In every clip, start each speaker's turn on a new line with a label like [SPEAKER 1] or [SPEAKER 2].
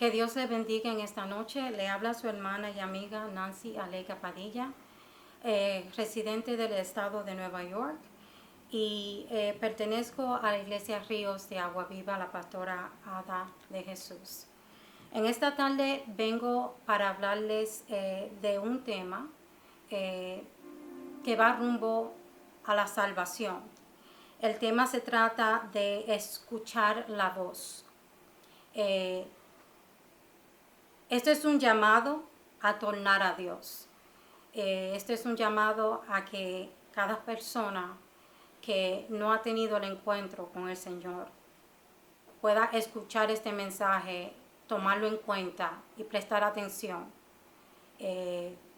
[SPEAKER 1] Que Dios le bendiga en esta noche. Le habla su hermana y amiga Nancy Alega Padilla, residente del estado de Nueva York, y pertenezco a la Iglesia Ríos de Agua Viva, la pastora Ada de Jesús. En esta tarde vengo para hablarles de un tema que va rumbo a la salvación. El tema se trata de escuchar la voz. Este es un llamado a tornar a Dios. Este es un llamado a que cada persona que no ha tenido el encuentro con el Señor pueda escuchar este mensaje, tomarlo en cuenta y prestar atención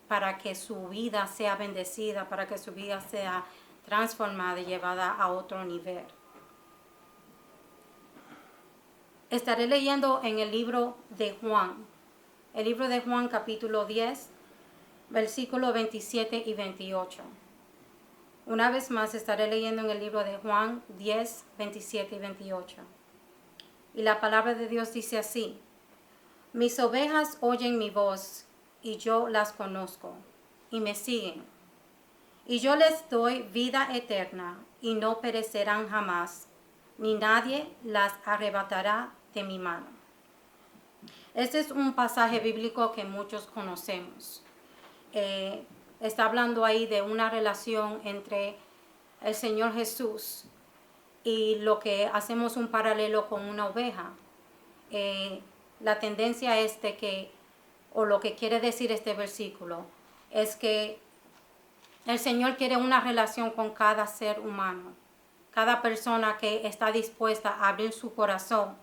[SPEAKER 1] para que su vida sea bendecida, para que su vida sea transformada y llevada a otro nivel. Estaré leyendo en el libro de Juan. El libro de Juan capítulo 10, versículos 27 y 28. Una vez más estaré leyendo en el libro de Juan 10, 27 y 28. Y la palabra de Dios dice así: mis ovejas oyen mi voz, y yo las conozco, y me siguen. Y yo les doy vida eterna, y no perecerán jamás, ni nadie las arrebatará de mi mano. Este es un pasaje bíblico que muchos conocemos. Está hablando ahí de una relación entre el Señor Jesús y lo que hacemos un paralelo con una oveja. La tendencia es de que, o lo que quiere decir este versículo, es que el Señor quiere una relación con cada ser humano, cada persona que está dispuesta a abrir su corazón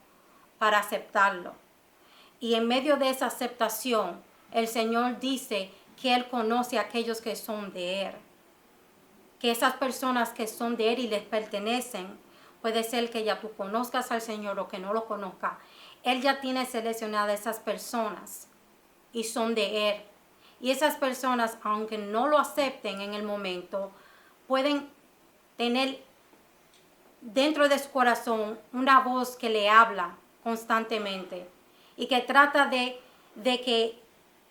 [SPEAKER 1] para aceptarlo. Y en medio de esa aceptación, el Señor dice que Él conoce a aquellos que son de Él. Que esas personas que son de Él y les pertenecen, puede ser que ya tú conozcas al Señor o que no lo conozcas. Él ya tiene seleccionadas esas personas y son de Él. Y esas personas, aunque no lo acepten en el momento, pueden tener dentro de su corazón una voz que le habla constantemente y que trata de que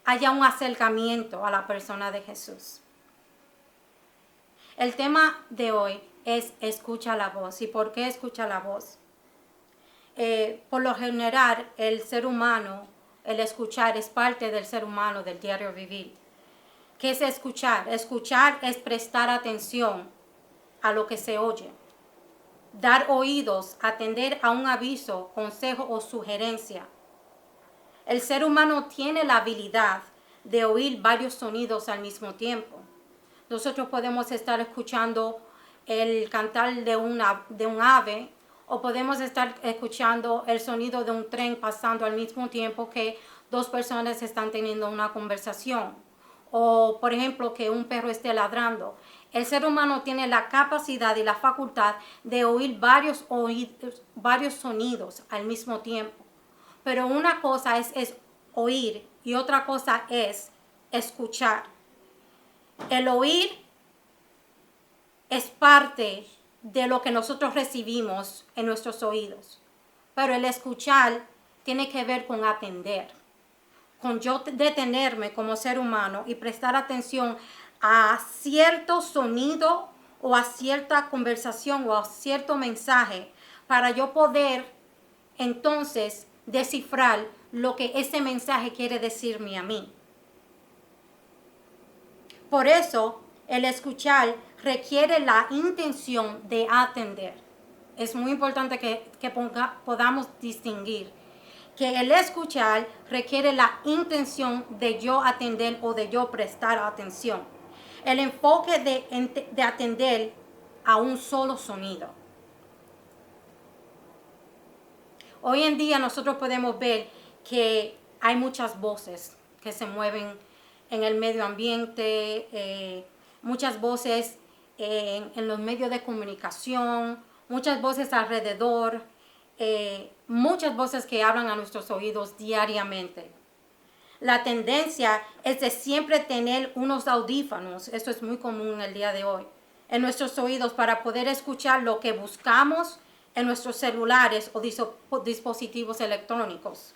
[SPEAKER 1] haya un acercamiento a la persona de Jesús. El tema de hoy es escucha la voz. ¿Y por qué escucha la voz? Por lo general, el ser humano, el escuchar es parte del ser humano, del diario vivir. ¿Qué es escuchar? Escuchar es prestar atención a lo que se oye. Dar oídos, atender a un aviso, consejo o sugerencia. El ser humano tiene la habilidad de oír varios sonidos al mismo tiempo. Nosotros podemos estar escuchando el cantar de un ave, o podemos estar escuchando el sonido de un tren pasando al mismo tiempo que dos personas están teniendo una conversación. O, por ejemplo, que un perro esté ladrando. El ser humano tiene la capacidad y la facultad de oír varios sonidos al mismo tiempo. Pero una cosa es oír y otra cosa es escuchar. El oír es parte de lo que nosotros recibimos en nuestros oídos. Pero el escuchar tiene que ver con atender. Con yo detenerme como ser humano y prestar atención a cierto sonido o a cierta conversación o a cierto mensaje para yo poder entonces descifrar lo que ese mensaje quiere decirme a mí. Por eso, el escuchar requiere la intención de atender. Es muy importante que podamos distinguir que el escuchar requiere la intención de yo atender o de yo prestar atención. El enfoque de atender a un solo sonido. Hoy en día nosotros podemos ver que hay muchas voces que se mueven en el medio ambiente, muchas voces en los medios de comunicación, muchas voces alrededor, muchas voces que hablan a nuestros oídos diariamente. La tendencia es de siempre tener unos audífonos, esto es muy común en el día de hoy, en nuestros oídos para poder escuchar lo que buscamos en nuestros celulares o dispositivos electrónicos.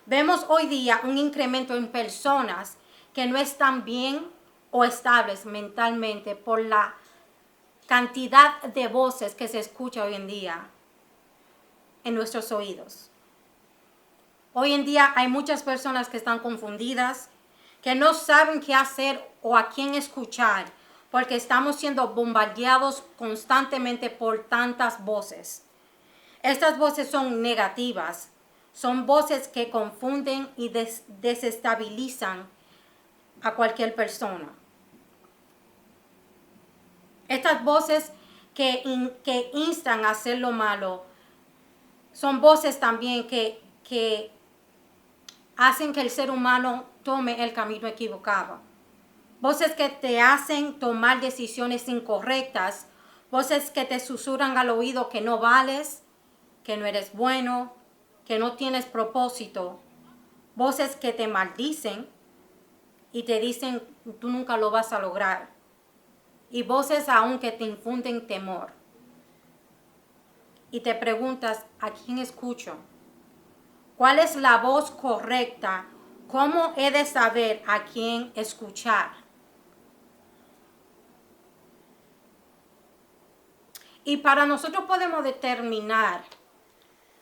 [SPEAKER 1] Vemos hoy día un incremento en personas que no están bien o estables mentalmente por la cantidad de voces que se escucha hoy en día en nuestros oídos. Hoy en día hay muchas personas que están confundidas, que no saben qué hacer o a quién escuchar, porque estamos siendo bombardeados constantemente por tantas voces. Estas voces son negativas, son voces que confunden y desestabilizan a cualquier persona. Estas voces que instan a hacer lo malo son voces también que hacen que el ser humano tome el camino equivocado. Voces que te hacen tomar decisiones incorrectas, voces que te susurran al oído que no vales, que no eres bueno, que no tienes propósito, voces que te maldicen y te dicen tú nunca lo vas a lograr, y voces aún que te infunden temor. Y te preguntas, ¿a quién escucho? ¿Cuál es la voz correcta? ¿Cómo he de saber a quién escuchar? Y para nosotros podemos determinar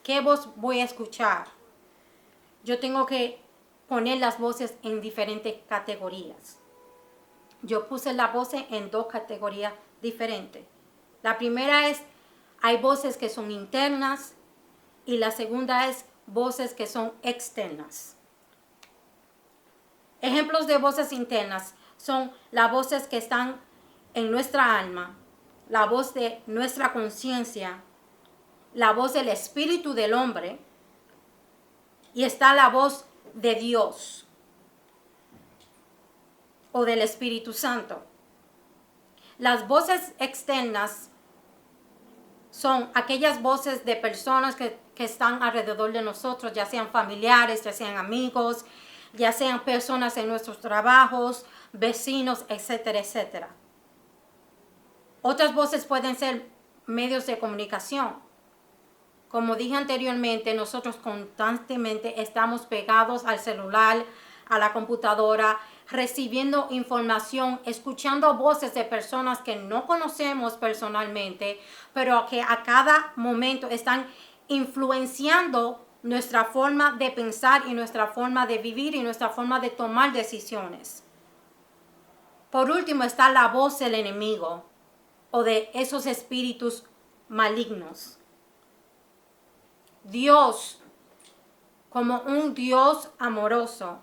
[SPEAKER 1] qué voz voy a escuchar. Yo tengo que poner las voces en diferentes categorías. Yo puse las voces en dos categorías diferentes. La primera es, hay voces que son internas y la segunda es voces que son externas. Ejemplos de voces internas son las voces que están en nuestra alma, la voz de nuestra conciencia, la voz del espíritu del hombre y está la voz de Dios o del Espíritu Santo. Las voces externas son aquellas voces de personas que están alrededor de nosotros, ya sean familiares, ya sean amigos, ya sean personas en nuestros trabajos, vecinos, etcétera, etcétera. Otras voces pueden ser medios de comunicación. Como dije anteriormente, nosotros constantemente estamos pegados al celular, a la computadora, recibiendo información, escuchando voces de personas que no conocemos personalmente, pero que a cada momento están influenciando nuestra forma de pensar y nuestra forma de vivir y nuestra forma de tomar decisiones. Por último está la voz del enemigo o de esos espíritus malignos. Dios, como un Dios amoroso,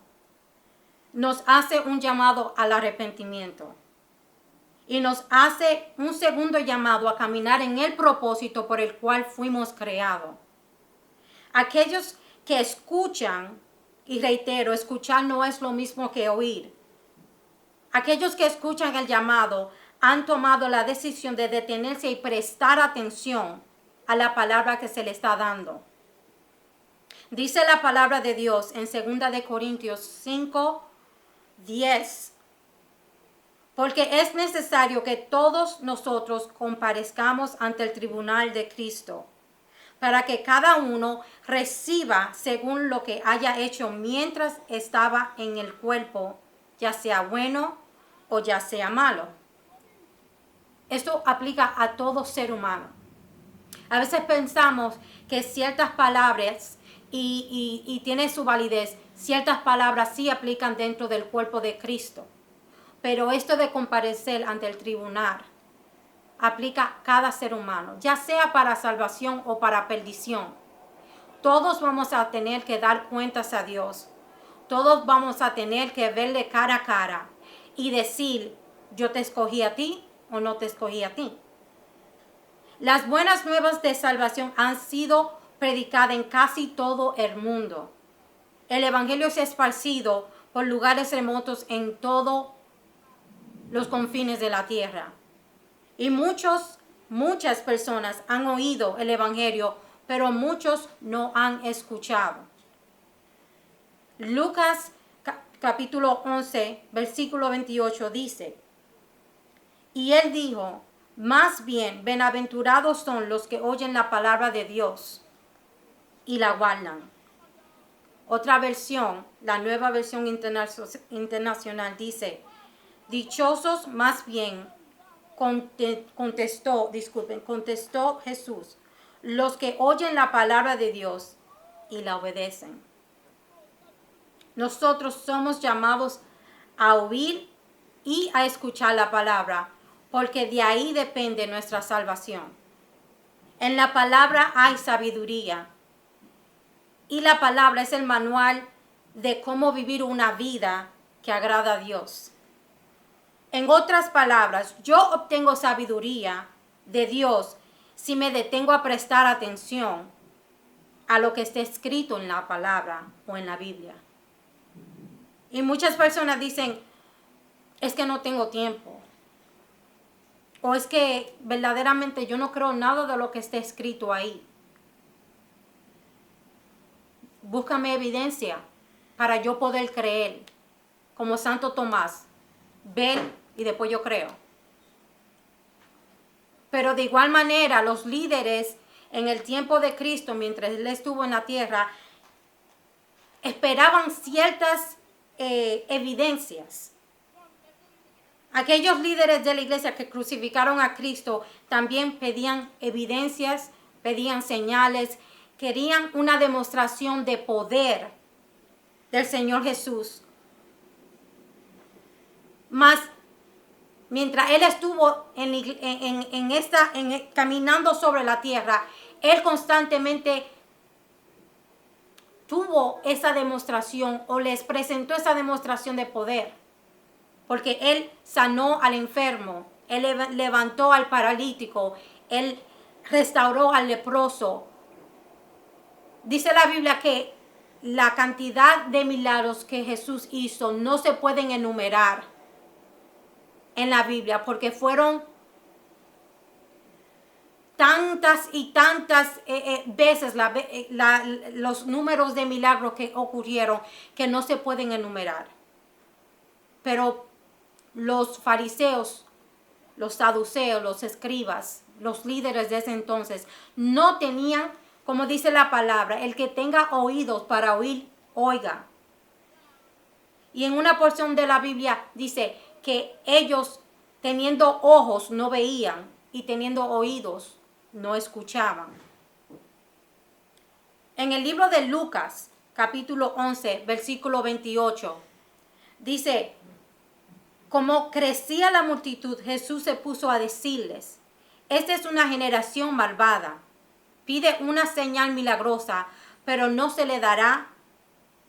[SPEAKER 1] nos hace un llamado al arrepentimiento y nos hace un segundo llamado a caminar en el propósito por el cual fuimos creados. Aquellos que escuchan, y reitero, escuchar no es lo mismo que oír. Aquellos que escuchan el llamado han tomado la decisión de detenerse y prestar atención a la palabra que se le está dando. Dice la palabra de Dios en 2 de Corintios 5:10. Porque es necesario que todos nosotros comparezcamos ante el tribunal de Cristo, para que cada uno reciba según lo que haya hecho mientras estaba en el cuerpo, ya sea bueno o ya sea malo. Esto aplica a todo ser humano. A veces pensamos que ciertas palabras y tiene su validez. Ciertas palabras sí aplican dentro del cuerpo de Cristo. Pero esto de comparecer ante el tribunal aplica a cada ser humano, ya sea para salvación o para perdición. Todos vamos a tener que dar cuentas a Dios. Todos vamos a tener que verle cara a cara y decir, yo te escogí a ti o no te escogí a ti. Las buenas nuevas de salvación han sido predicadas en casi todo el mundo. El evangelio se ha esparcido por lugares remotos en todos los confines de la tierra. Y muchas personas han oído el evangelio, pero muchos no han escuchado. Lucas capítulo 11, versículo 28 dice, y él dijo, más bien, bienaventurados son los que oyen la palabra de Dios y la guardan. Otra versión, la Nueva Versión Internacional dice, dichosos más bien, contestó Jesús, los que oyen la palabra de Dios y la obedecen. Nosotros somos llamados a oír y a escuchar la palabra, porque de ahí depende nuestra salvación. En la palabra hay sabiduría, y la palabra es el manual de cómo vivir una vida que agrada a Dios. En otras palabras, yo obtengo sabiduría de Dios si me detengo a prestar atención a lo que está escrito en la palabra o en la Biblia. Y muchas personas dicen, es que no tengo tiempo. O es que verdaderamente yo no creo nada de lo que está escrito ahí. Búscame evidencia para yo poder creer. Como Santo Tomás, ver y después yo creo. Pero de igual manera, los líderes en el tiempo de Cristo, mientras Él estuvo en la tierra, esperaban ciertas evidencias. Aquellos líderes de la iglesia que crucificaron a Cristo también pedían evidencias, pedían señales, querían una demostración de poder del Señor Jesús. Mas mientras Él estuvo caminando sobre la tierra, Él constantemente tuvo esa demostración o les presentó esa demostración de poder. Porque Él sanó al enfermo, Él levantó al paralítico, Él restauró al leproso. Dice la Biblia que la cantidad de milagros que Jesús hizo no se pueden enumerar en la Biblia, porque fueron tantas y tantas veces los números de milagros que ocurrieron que no se pueden enumerar. Pero los fariseos, los saduceos, los escribas, los líderes de ese entonces no tenían, como dice la palabra, el que tenga oídos para oír, oiga. Y en una porción de la Biblia dice que ellos teniendo ojos no veían y teniendo oídos no escuchaban. En el libro de Lucas, capítulo 11, versículo 28, dice, como crecía la multitud, Jesús se puso a decirles, esta es una generación malvada, pide una señal milagrosa, pero no se le dará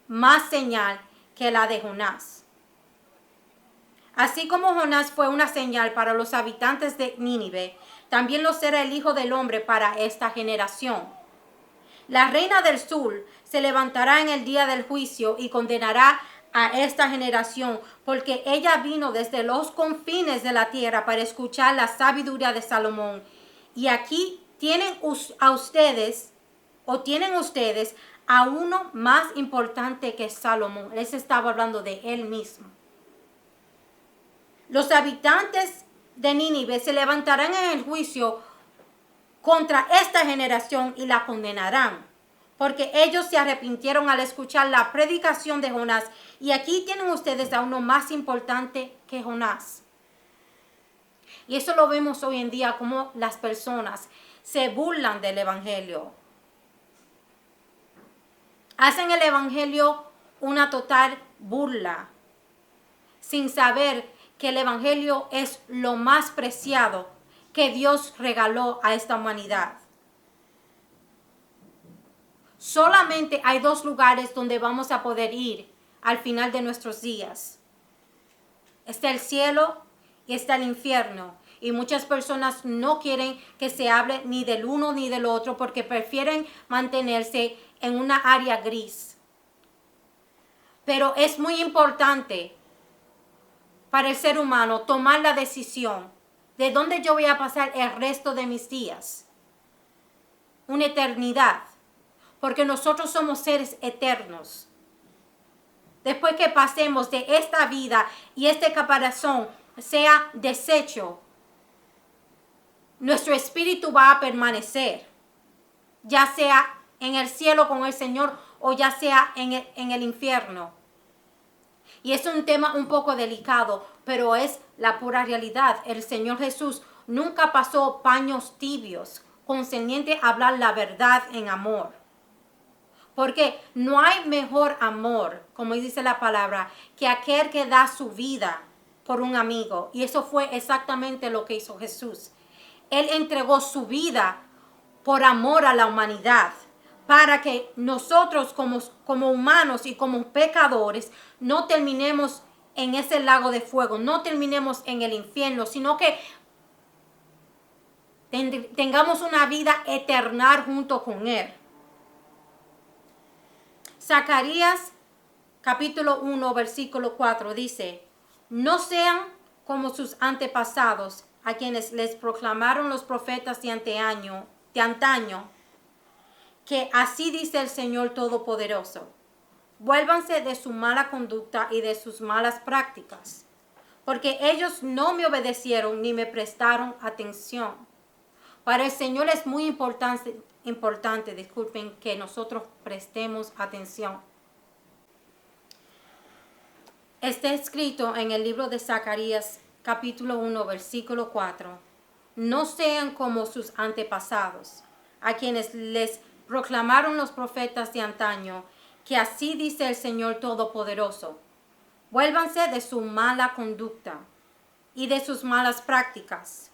[SPEAKER 1] más señal que la de Jonás. Así como Jonás fue una señal para los habitantes de Nínive, también lo será el Hijo del Hombre para esta generación. La reina del sur se levantará en el día del juicio y condenará a esta generación, porque ella vino desde los confines de la tierra para escuchar la sabiduría de Salomón. Y aquí tienen ustedes a uno más importante que Salomón. Les estaba hablando de él mismo. Los habitantes de Nínive se levantarán en el juicio contra esta generación y la condenarán, porque ellos se arrepintieron al escuchar la predicación de Jonás. Y aquí tienen ustedes a uno más importante que Jonás. Y eso lo vemos hoy en día, como las personas se burlan del evangelio. Hacen el evangelio una total burla, sin saber que el evangelio es lo más preciado que Dios regaló a esta humanidad. Solamente hay dos lugares donde vamos a poder ir al final de nuestros días. Está el cielo y está el infierno. Y muchas personas no quieren que se hable ni del uno ni del otro porque prefieren mantenerse en una área gris. Pero es muy importante para el ser humano tomar la decisión de dónde yo voy a pasar el resto de mis días. Una eternidad. Porque nosotros somos seres eternos. Después que pasemos de esta vida y este caparazón sea deshecho, nuestro espíritu va a permanecer, ya sea en el cielo con el Señor o ya sea en el infierno. Y es un tema un poco delicado, pero es la pura realidad. El Señor Jesús nunca pasó paños tibios concerniente a hablar la verdad en amor. Porque no hay mejor amor, como dice la palabra, que aquel que da su vida por un amigo. Y eso fue exactamente lo que hizo Jesús. Él entregó su vida por amor a la humanidad, para que nosotros como humanos y como pecadores no terminemos en ese lago de fuego, no terminemos en el infierno, sino que tengamos una vida eterna junto con Él. Zacarías capítulo 1 versículo 4 dice: no sean como sus antepasados, a quienes les proclamaron los profetas de antaño, que así dice el Señor Todopoderoso: vuélvanse de su mala conducta y de sus malas prácticas, porque ellos no me obedecieron ni me prestaron atención. Para el Señor es muy importante, que nosotros prestemos atención. Está escrito en el libro de Zacarías, capítulo 1, versículo 4. No sean como sus antepasados, a quienes les proclamaron los profetas de antaño, que así dice el Señor Todopoderoso: vuélvanse de su mala conducta y de sus malas prácticas,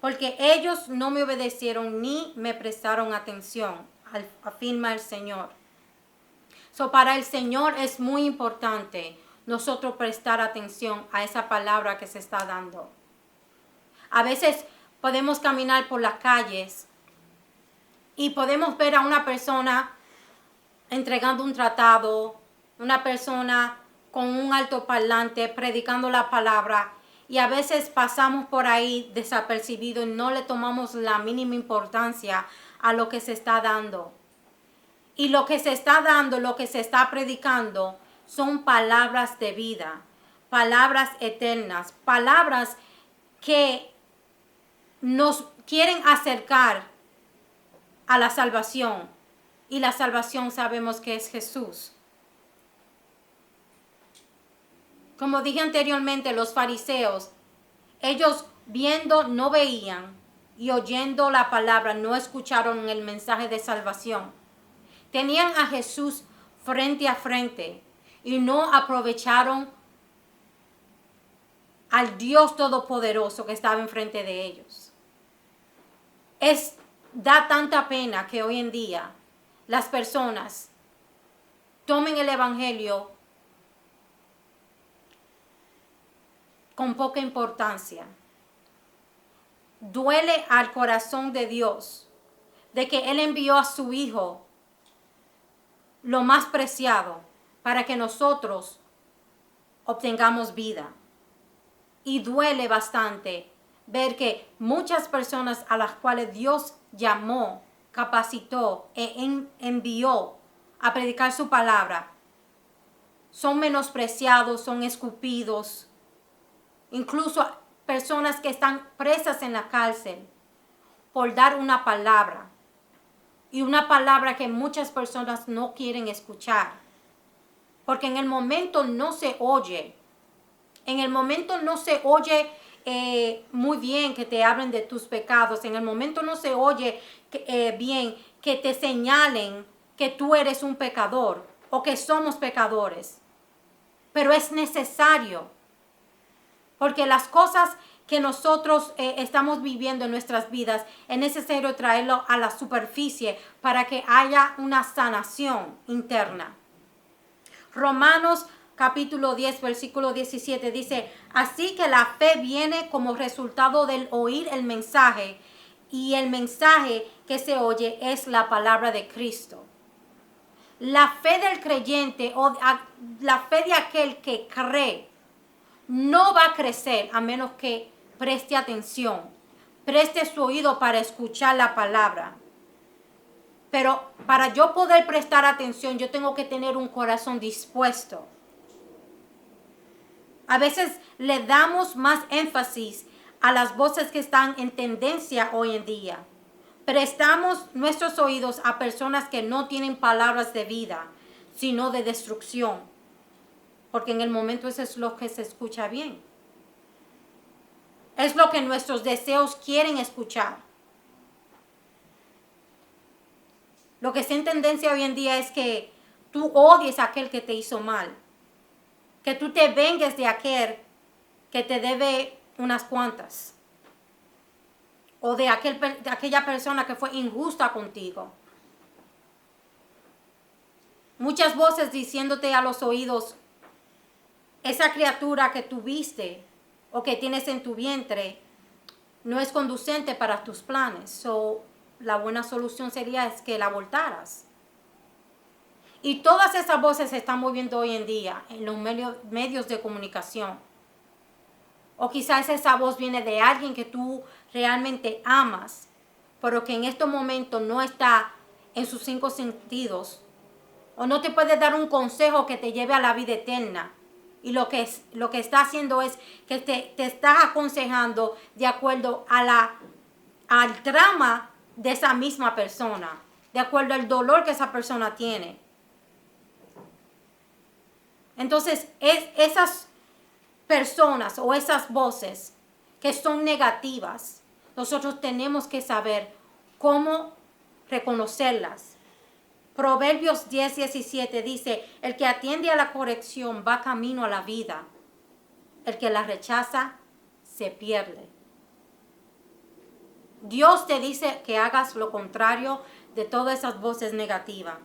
[SPEAKER 1] porque ellos no me obedecieron ni me prestaron atención, afirma el Señor. Para el Señor es muy importante nosotros prestar atención a esa palabra que se está dando. A veces podemos caminar por las calles y podemos ver a una persona entregando un tratado, una persona con un altoparlante predicando la palabra, y a veces pasamos por ahí desapercibido y no le tomamos la mínima importancia a lo que se está dando. Y lo que se está dando, lo que se está predicando, son palabras de vida, palabras eternas, palabras que nos quieren acercar a la salvación. Y la salvación sabemos que es Jesús. Como dije anteriormente, los fariseos, ellos viendo no veían, y oyendo la palabra no escucharon el mensaje de salvación. Tenían a Jesús frente a frente y no aprovecharon al Dios Todopoderoso que estaba enfrente de ellos. Da tanta pena que hoy en día las personas tomen el evangelio con poca importancia. Duele al corazón de Dios de que Él envió a su Hijo, lo más preciado, para que nosotros obtengamos vida. Y duele bastante ver que muchas personas a las cuales Dios llamó, capacitó e envió a predicar su palabra son menospreciados, son escupidos. Incluso personas que están presas en la cárcel por dar una palabra. Y una palabra que muchas personas no quieren escuchar. Porque en el momento no se oye. En el momento no se oye muy bien que te hablen de tus pecados. En el momento no se oye bien que te señalen que tú eres un pecador o que somos pecadores. Pero es necesario. Porque las cosas que nosotros estamos viviendo en nuestras vidas, es necesario traerlo a la superficie para que haya una sanación interna. Romanos capítulo 10, versículo 17 dice: así que la fe viene como resultado del oír el mensaje, y el mensaje que se oye es la palabra de Cristo. La fe del creyente o la fe de aquel que cree no va a crecer a menos que preste atención, preste su oído para escuchar la palabra. Pero para yo poder prestar atención, yo tengo que tener un corazón dispuesto. A veces le damos más énfasis a las voces que están en tendencia hoy en día. Prestamos nuestros oídos a personas que no tienen palabras de vida, sino de destrucción. Porque en el momento eso es lo que se escucha bien. Es lo que nuestros deseos quieren escuchar. Lo que está en tendencia hoy en día es que tú odies a aquel que te hizo mal. Que tú te vengues de aquel que te debe unas cuantas. O de aquella persona que fue injusta contigo. Muchas voces diciéndote a los oídos, esa criatura que tuviste o que tienes en tu vientre no es conducente para tus planes. So, la buena solución sería es que la abortaras. Y todas esas voces se están moviendo hoy en día en los medios de comunicación. O quizás esa voz viene de alguien que tú realmente amas, pero que en estos momentos no está en sus 5 sentidos. O no te puede dar un consejo que te lleve a la vida eterna. Y lo que está haciendo es que te está aconsejando de acuerdo al trama de esa misma persona. De acuerdo al dolor que esa persona tiene. Entonces, esas personas o esas voces que son negativas, nosotros tenemos que saber cómo reconocerlas. Proverbios 10:17 dice, el que atiende a la corrección va camino a la vida. El que la rechaza se pierde. Dios te dice que hagas lo contrario de todas esas voces negativas.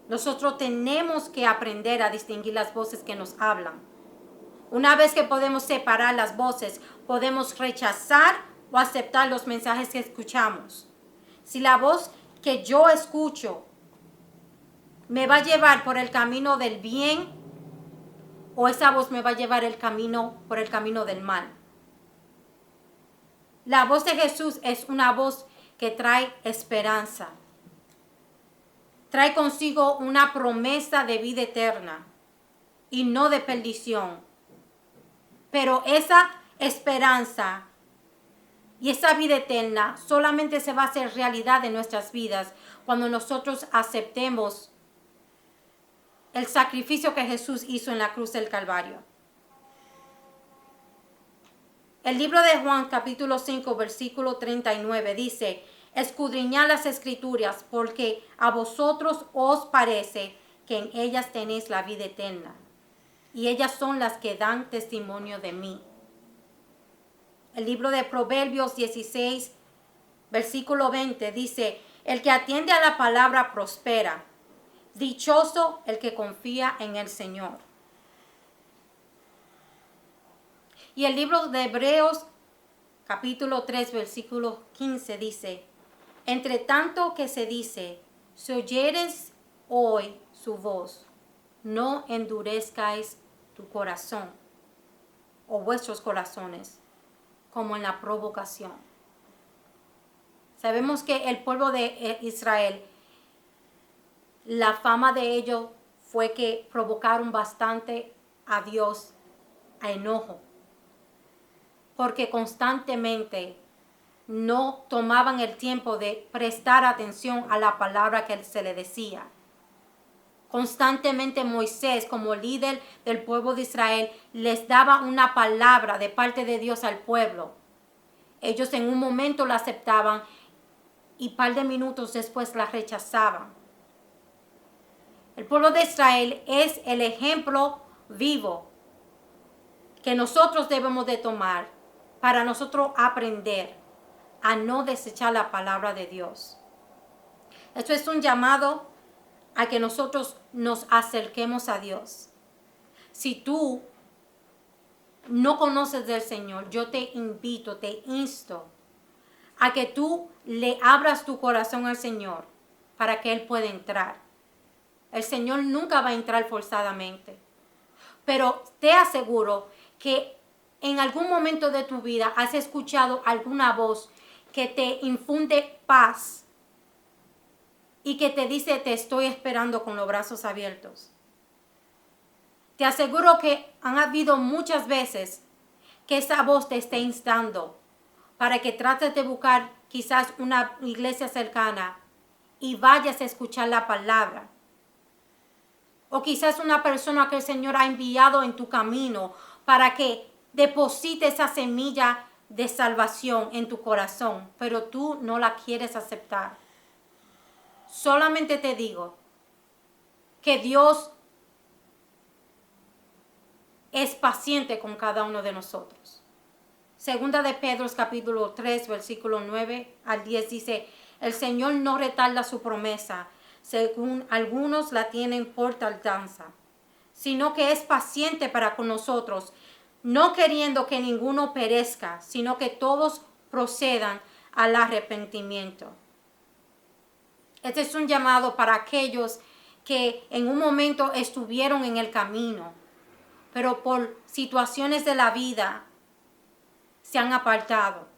[SPEAKER 1] Nosotros tenemos que aprender a distinguir las voces que nos hablan. Una vez que podemos separar las voces, podemos rechazar o aceptar los mensajes que escuchamos. Si la voz que yo escucho me va a llevar por el camino del bien o esa voz me va a llevar por el camino del mal. La voz de Jesús es una voz que trae esperanza. Trae consigo una promesa de vida eterna y no de perdición. Pero esa esperanza y esa vida eterna solamente se va a hacer realidad en nuestras vidas cuando nosotros aceptemos el sacrificio que Jesús hizo en la cruz del Calvario. El libro de Juan, capítulo 5, versículo 39, dice, escudriñad las escrituras, porque a vosotros os parece que en ellas tenéis la vida eterna, y ellas son las que dan testimonio de mí. El libro de Proverbios 16, versículo 20, dice, el que atiende a la palabra prospera, dichoso el que confía en el Señor. Y el libro de Hebreos, capítulo 3, versículo 15, dice, entre tanto que se dice, si oyeres hoy su voz, no endurezcáis tu corazón o vuestros corazones, como en la provocación. Sabemos que el pueblo de Israel, la fama de ellos fue que provocaron bastante a Dios a enojo, porque constantemente no tomaban el tiempo de prestar atención a la palabra que se le decía. Constantemente Moisés, como líder del pueblo de Israel, les daba una palabra de parte de Dios al pueblo. Ellos en un momento la aceptaban y un par de minutos después la rechazaban. El pueblo de Israel es el ejemplo vivo que nosotros debemos de tomar para nosotros aprender a no desechar la palabra de Dios. Esto es un llamado a que nosotros nos acerquemos a Dios. Si tú no conoces del Señor, yo te invito, te insto a que tú le abras tu corazón al Señor para que Él pueda entrar. El Señor nunca va a entrar forzadamente. Pero te aseguro que en algún momento de tu vida has escuchado alguna voz que te infunde paz y que te dice, te estoy esperando con los brazos abiertos. Te aseguro que han habido muchas veces que esa voz te esté instando para que trates de buscar quizás una iglesia cercana y vayas a escuchar la palabra. O quizás una persona que el Señor ha enviado en tu camino para que deposite esa semilla de salvación en tu corazón, pero tú no la quieres aceptar. Solamente te digo que Dios es paciente con cada uno de nosotros. Segunda de Pedro capítulo 3, versículo 9 al 10 dice, el Señor no retarda su promesa, según algunos la tienen por tardanza, sino que es paciente para con nosotros, no queriendo que ninguno perezca, sino que todos procedan al arrepentimiento. Este es un llamado para aquellos que en un momento estuvieron en el camino, pero por situaciones de la vida se han apartado.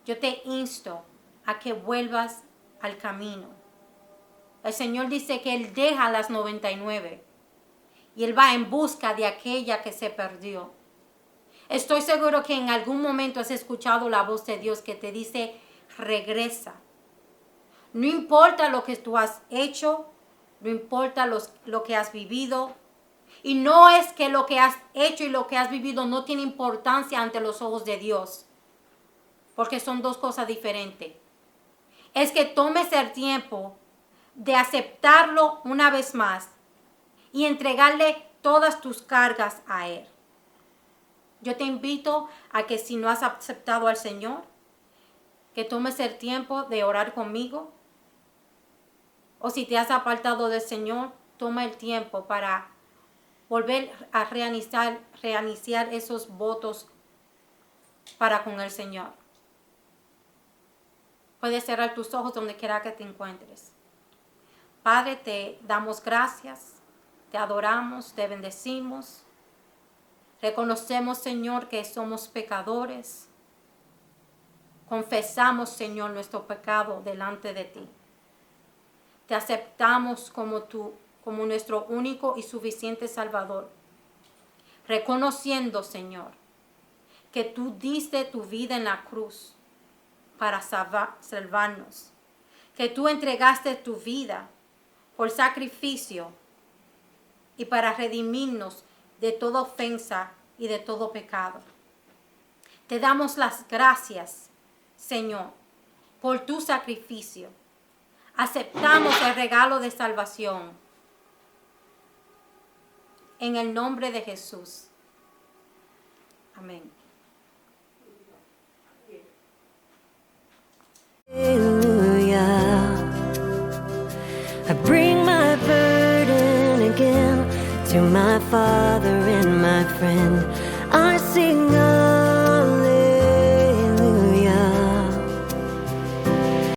[SPEAKER 1] Yo te insto a que vuelvas al camino. El Señor dice que Él deja las 99 y Él va en busca de aquella que se perdió. Estoy seguro que en algún momento has escuchado la voz de Dios que te dice, regresa. No importa lo que tú has hecho, no importa lo que has vivido. Y no es que lo que has hecho y lo que has vivido no tiene importancia ante los ojos de Dios, porque son dos cosas diferentes. Es que tomes el tiempo de aceptarlo una vez más y entregarle todas tus cargas a Él. Yo te invito a que si no has aceptado al Señor, que tomes el tiempo de orar conmigo. O si te has apartado del Señor, toma el tiempo para volver a reiniciar esos votos para con el Señor. Puedes cerrar tus ojos donde quiera que te encuentres. Padre, te damos gracias, te adoramos, te bendecimos. Reconocemos, Señor, que somos pecadores. Confesamos, Señor, nuestro pecado delante de ti. Te aceptamos como nuestro único y suficiente Salvador. Reconociendo, Señor, que tú diste tu vida en la cruz para salvarnos. Que tú entregaste tu vida por sacrificio y para redimirnos de toda ofensa y de todo pecado. Te damos las gracias, Señor, por tu sacrificio. Aceptamos el regalo de salvación. En el nombre de Jesús. Amén.
[SPEAKER 2] I bring my burden again to my Father and my friend. I sing